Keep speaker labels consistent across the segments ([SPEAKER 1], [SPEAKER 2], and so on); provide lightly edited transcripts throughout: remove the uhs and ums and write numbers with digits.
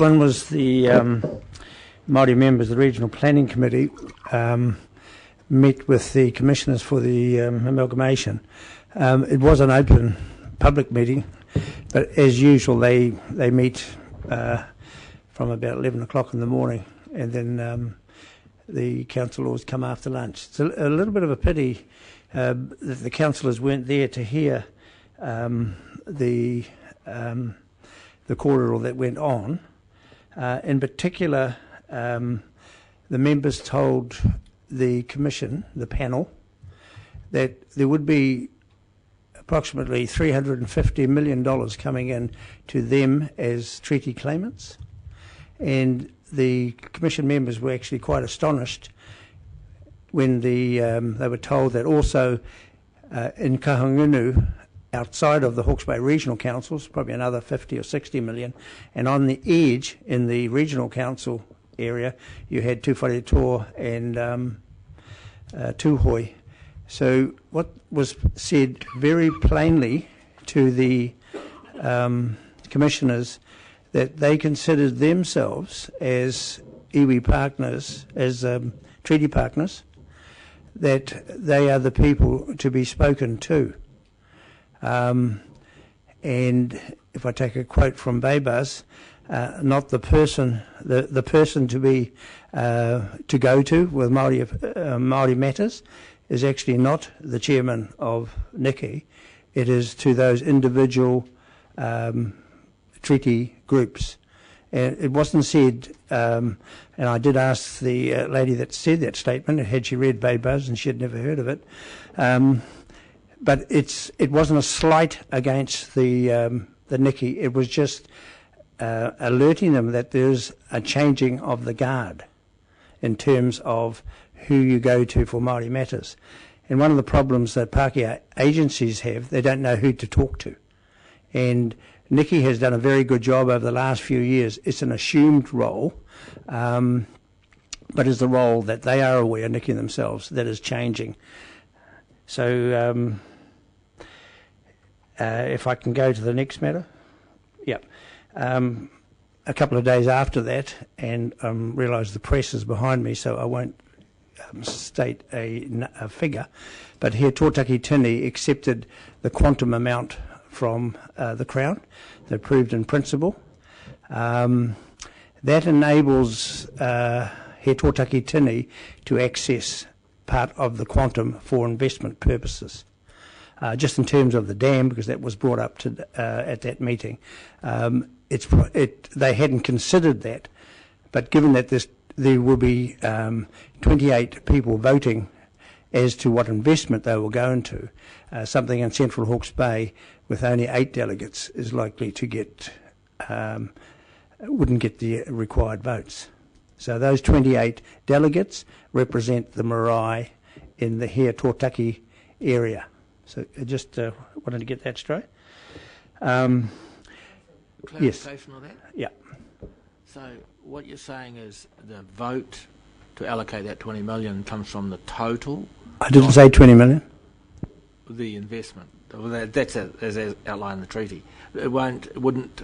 [SPEAKER 1] One was the Māori members of the Regional Planning Committee met with the commissioners for the amalgamation. It was an open public meeting, but as usual they meet from about 11 o'clock in the morning, and then the councillors come after lunch. It's a little bit of a pity that the councillors weren't there to hear the corridor that went on. In particular, the members told the commission, the panel, that there would be approximately $350 million coming in to them as treaty claimants, and the commission members were actually quite astonished when they were told that also in Kahungunu, outside of the Hawke's Bay Regional Councils, probably another 50 or 60 million, and on the edge in the Regional Council area, you had Tūwharetoa and Tūhoi. So what was said very plainly to the commissioners, that they considered themselves as iwi partners, as treaty partners, that they are the people to be spoken to. And if I take a quote from Baybars, not the person, the person to be to go to with Māori matters is actually not the chairman of NICI. It is to those individual treaty groups. And it wasn't said, and I did ask the lady that said that statement, had she read Baybars, and she had never heard of it. But it wasn't a slight against the NICI. It was just alerting them that there's a changing of the guard in terms of who you go to for Māori matters. And one of the problems that Pākehā agencies have, they don't know who to talk to. And NICI has done a very good job over the last few years. It's an assumed role, but it's the role that they are aware, NICI themselves, that is changing. So if I can go to the next matter. Yep. A couple of days after that, and realise the press is behind me, so I won't state a figure, but here Tōtaki Tini accepted the quantum amount from the Crown. They're approved in principle. That enables He Tōtaki Tini to access part of the quantum for investment purposes. Just in terms of the dam, because that was brought up to, at that meeting, they hadn't considered that, but given that there will be 28 people voting as to what investment they will go into, something in Central Hawke's Bay with only 8 delegates is likely to get, wouldn't get the required votes. So those 28 delegates represent the marae in the Hea Tōtaki area. So I just wanted to get that straight.
[SPEAKER 2] Clarification on that?
[SPEAKER 1] Yeah.
[SPEAKER 2] So what you're saying is the vote to allocate that 20 million comes from the total?
[SPEAKER 1] I didn't say 20 million.
[SPEAKER 2] The investment. That's as outlined in the treaty. It wouldn't.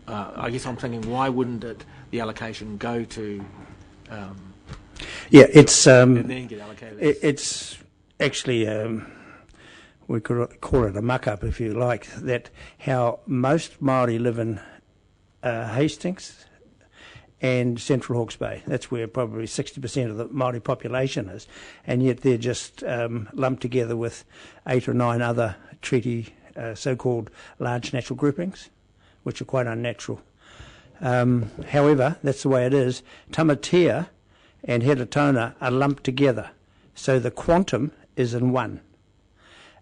[SPEAKER 2] I guess I'm thinking, why wouldn't the allocation go to?
[SPEAKER 1] It's
[SPEAKER 2] and then get allocated.
[SPEAKER 1] It's actually we could call it a muck-up if you like. That how most Māori live in Hastings and Central Hawke's Bay. That's where probably 60% of the Māori population is, and yet they're just lumped together with 8 or 9 other treaty so-called large natural groupings, which are quite unnatural. However, that's the way it is. Tamatea and Heratona are lumped together, so the quantum is in one.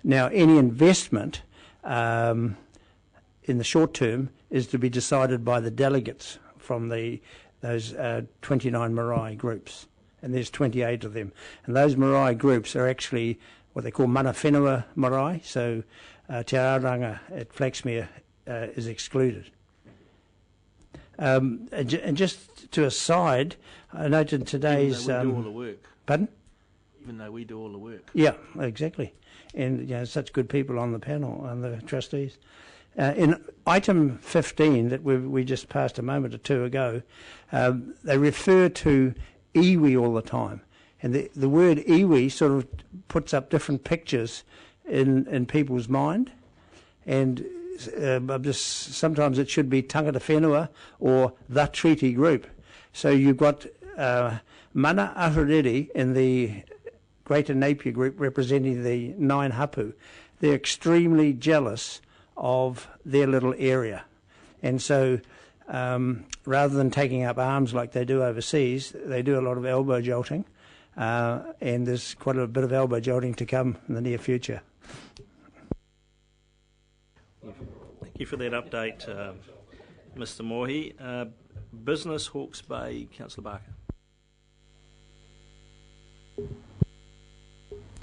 [SPEAKER 1] Now, any investment in the short term is to be decided by the delegates from those 29 marae groups, and there's 28 of them. And those marae groups are actually what they call mana whenua marae, so Te Aranga at Flaxmere is excluded. And just to aside, I noted today's...
[SPEAKER 2] Even though we do all the work.
[SPEAKER 1] Pardon?
[SPEAKER 2] Even though we do all the work.
[SPEAKER 1] Yeah, exactly. And such good people on the panel, on the trustees. In item 15 that we just passed a moment or two ago, they refer to iwi all the time. And the word iwi sort of puts up different pictures in people's mind. And sometimes it should be tangata whenua or the treaty group. So you've got Mana Ahuriri in the Greater Napier group representing the 9 hapu. They're extremely jealous of their little area. And so rather than taking up arms like they do overseas, they do a lot of elbow jolting. And there's quite a bit of elbow jolting to come in the near future.
[SPEAKER 3] Thank you for that update, Mr. Mohi. Business Hawke's Bay, Councillor Barker.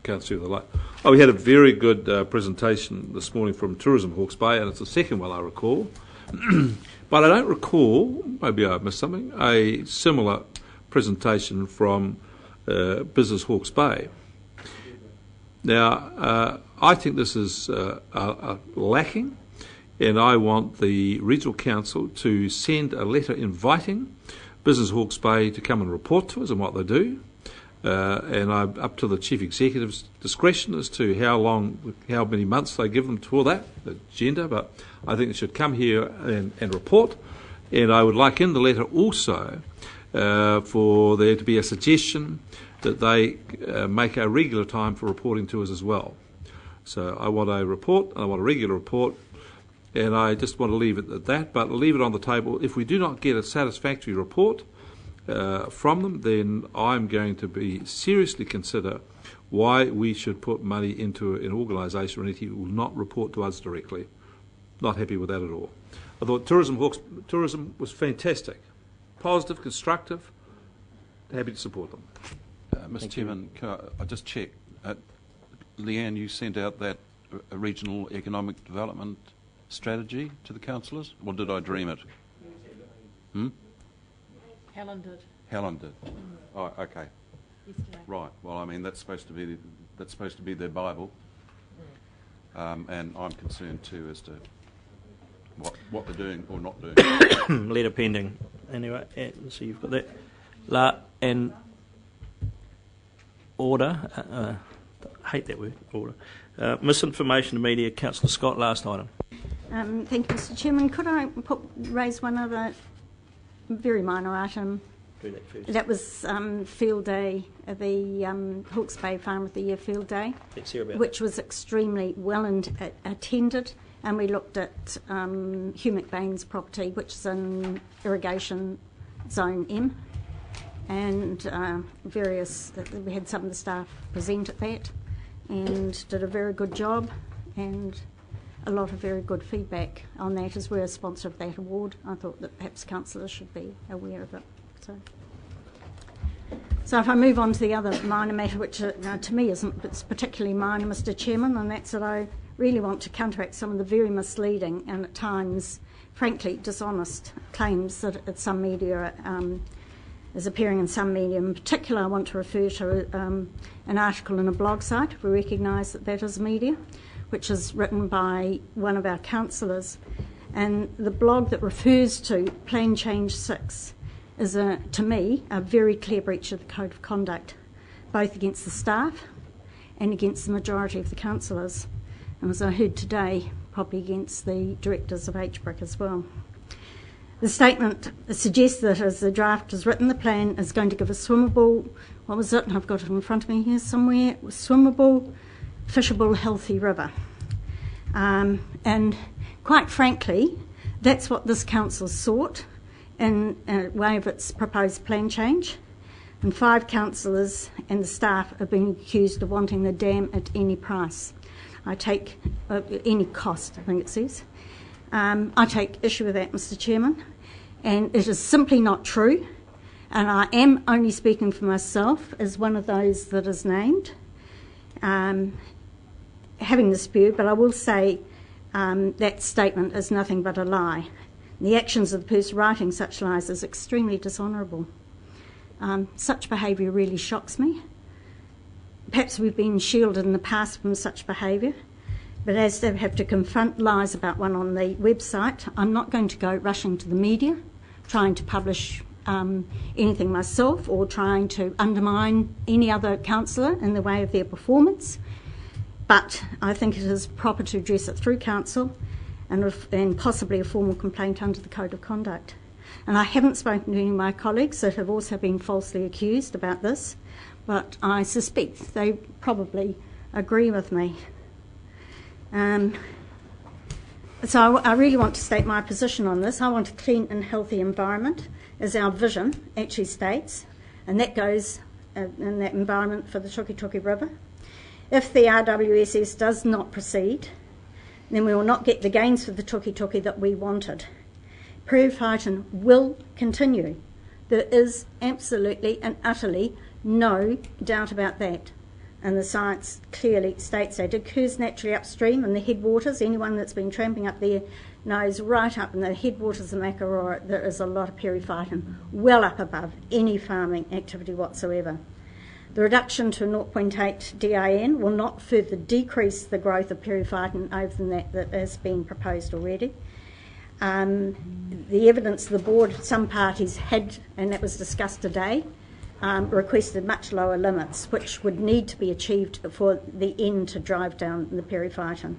[SPEAKER 4] Councillor Light. We had a very good presentation this morning from Tourism Hawke's Bay, and it's the second one I recall. But I don't recall, maybe I missed something, a similar presentation from Business Hawke's Bay. Now, I think this is lacking, and I want the Regional Council to send a letter inviting Business Hawke's Bay to come and report to us on what they do. And I'm up to the Chief Executive's discretion as to how many months they give them for that agenda, but I think they should come here and report. And I would like in the letter also for there to be a suggestion that they make a regular time for reporting to us as well. So I want a report, and I want a regular report, and I just want to leave it at that, but leave it on the table. If we do not get a satisfactory report from them, then I'm going to be seriously consider why we should put money into an organisation or entity that will not report to us directly. Not happy with that at all. I thought tourism was fantastic, positive, constructive. Happy to support them.
[SPEAKER 5] Mr. Chairman, can I just check? Leanne, you sent out that regional economic development strategy to the councillors, or did I dream it?
[SPEAKER 6] Helen did.
[SPEAKER 5] Helen did. Oh, okay.
[SPEAKER 6] Yesterday.
[SPEAKER 5] Right. Well, I mean that's supposed to be their Bible, and I'm concerned too as to what they're doing or not doing.
[SPEAKER 3] Letter pending. Anyway, so you've got that. And order. I hate that word, order. Misinformation to media, Councillor Scott, last item.
[SPEAKER 6] Thank you, Mr. Chairman. Could I raise one other very minor item?
[SPEAKER 3] Do that first.
[SPEAKER 6] That was field day, the Hawke's Bay Farm of the Year field day,
[SPEAKER 3] Let's hear about
[SPEAKER 6] which was extremely well attended, and we looked at Hugh McBain's property, which is in Irrigation Zone M, and we had some of the staff present at that and did a very good job, and a lot of very good feedback on that, as we're a sponsor of that award. I thought that perhaps councillors should be aware of it. So if I move on to the other minor matter, which to me it's particularly minor, Mr. Chairman, and that's that I really want to counteract some of the very misleading and at times, frankly, dishonest claims that some media is appearing in some media. In particular, I want to refer to an article in a blog site. We recognise that is media, which is written by one of our councillors. And the blog that refers to Plan Change 6 is, to me, a very clear breach of the Code of Conduct, both against the staff and against the majority of the councillors. And as I heard today, probably against the directors of HBRC as well. The statement suggests that as the draft is written, the plan is going to give a swimmable, what was it? I've got it in front of me here somewhere, swimmable, fishable, healthy river. And quite frankly, that's what this council sought in a way of its proposed plan change. And 5 councillors and the staff are being accused of wanting the dam at any price. I take any cost, I think it says. I take issue with that, Mr. Chairman, and it is simply not true. And I am only speaking for myself as one of those that is named, having this view, but I will say that statement is nothing but a lie. The actions of the person writing such lies is extremely dishonourable. Such behaviour really shocks me. Perhaps we've been shielded in the past from such behaviour, But as they have to confront lies about one on the website, I'm not going to go rushing to the media, trying to publish anything myself or trying to undermine any other councillor in the way of their performance. But I think it is proper to address it through council and possibly a formal complaint under the Code of Conduct. And I haven't spoken to any of my colleagues that have also been falsely accused about this, but I suspect they probably agree with me. So I really want to state my position on this. I want a clean and healthy environment, as our vision actually states, and that goes in that environment for the Tukitoki River. If the RWSS does not proceed, then we will not get the gains for the Tukitoki that we wanted. Periphyton will continue. There is absolutely and utterly no doubt about that. And the science clearly states that. It occurs naturally upstream in the headwaters. Anyone that's been tramping up there knows right up in the headwaters of Makarora there is a lot of periphyton, well up above any farming activity whatsoever. The reduction to 0.8 DIN will not further decrease the growth of periphyton over than that has been proposed already. The evidence the board, some parties had, and that was discussed today, requested much lower limits, which would need to be achieved for the end to drive down the periphyton.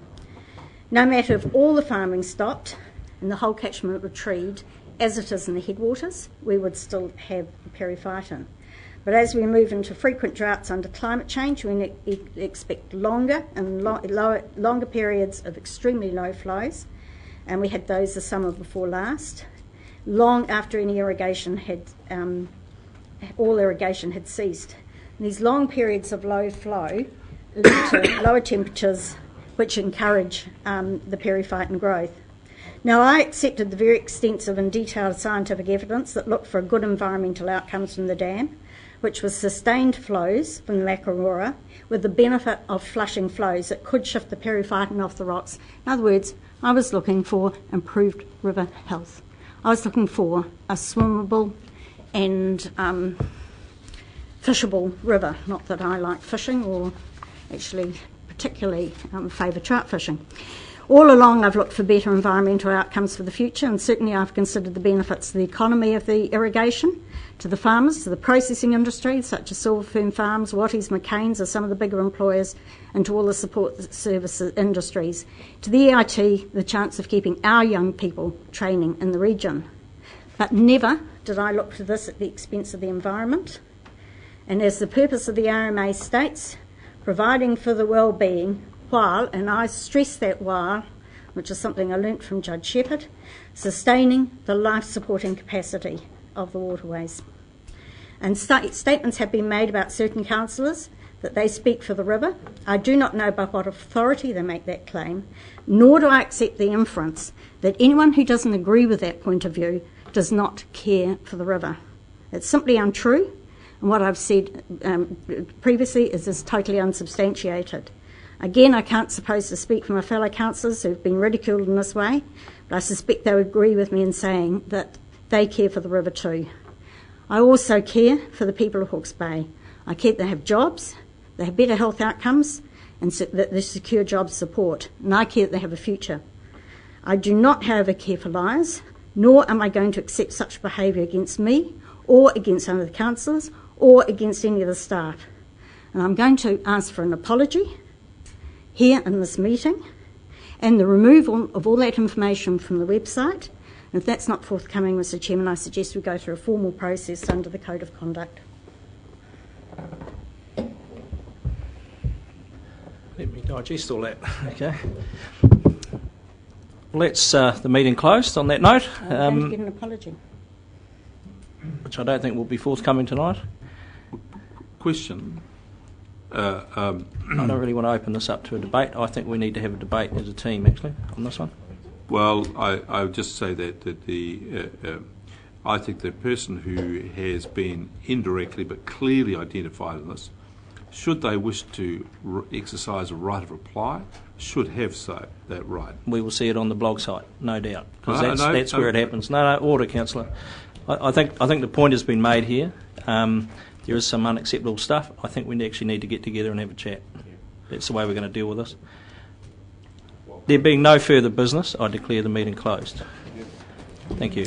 [SPEAKER 6] No matter if all the farming stopped and the whole catchment were treed, as it is in the headwaters, we would still have periphyton. But as we move into frequent droughts under climate change, we expect longer periods of extremely low flows, and we had those the summer before last, long after any irrigation had all irrigation had ceased. And these long periods of low flow lead to lower temperatures, which encourage the periphyton growth. Now, I accepted the very extensive and detailed scientific evidence that looked for good environmental outcomes from the dam, which was sustained flows from the Makarora with the benefit of flushing flows that could shift the periphyton off the rocks. In other words, I was looking for improved river health. I was looking for a swimmable and fishable river. Not that I like fishing or actually particularly favour trout fishing. All along I've looked for better environmental outcomes for the future, and certainly I've considered the benefits to the economy of the irrigation, to the farmers, to the processing industry such as Silver Fern Farms, Watties, McCain's are some of the bigger employers, and to all the support services industries. To the EIT, the chance of keeping our young people training in the region. But never did I look for this at the expense of the environment. And as the purpose of the RMA states, providing for the well-being while, and I stress that while, which is something I learnt from Judge Shepherd, sustaining the life-supporting capacity of the waterways. And statements have been made about certain councillors that they speak for the river. I do not know by what authority they make that claim, nor do I accept the inference that anyone who doesn't agree with that point of view does not care for the river. It's simply untrue, and what I've said previously is totally unsubstantiated. Again, I can't suppose to speak for my fellow councillors who've been ridiculed in this way, but I suspect they would agree with me in saying that they care for the river too. I also care for the people of Hawke's Bay. I care that they have jobs, they have better health outcomes, and that they secure job support, and I care that they have a future. I do not, however, care for liars, nor am I going to accept such behaviour against me, or against some of the councillors, or against any of the staff. And I'm going to ask for an apology here in this meeting, and the removal of all that information from the website. And if that's not forthcoming, Mr Chairman, I suggest we go through a formal process under the Code of Conduct.
[SPEAKER 3] Let me digest all that. Okay. Well, let's the meeting closed on that note.
[SPEAKER 6] I'm going to get an apology.
[SPEAKER 3] Which I don't think will be forthcoming tonight.
[SPEAKER 4] Question.
[SPEAKER 3] I don't really want to open this up to a debate. I think we need to have a debate as a team, actually, on this one.
[SPEAKER 4] Well, I would just say that I think the person who has been indirectly but clearly identified in this, should they wish to exercise a right of reply, should have that right. We
[SPEAKER 3] will see it on the blog site, no doubt, because that's where it happens. No, order, Councillor. I think the point has been made here. There is some unacceptable stuff. I think we actually need to get together and have a chat. That's the way we're going to deal with this. There being no further business, I declare the meeting closed. Thank you.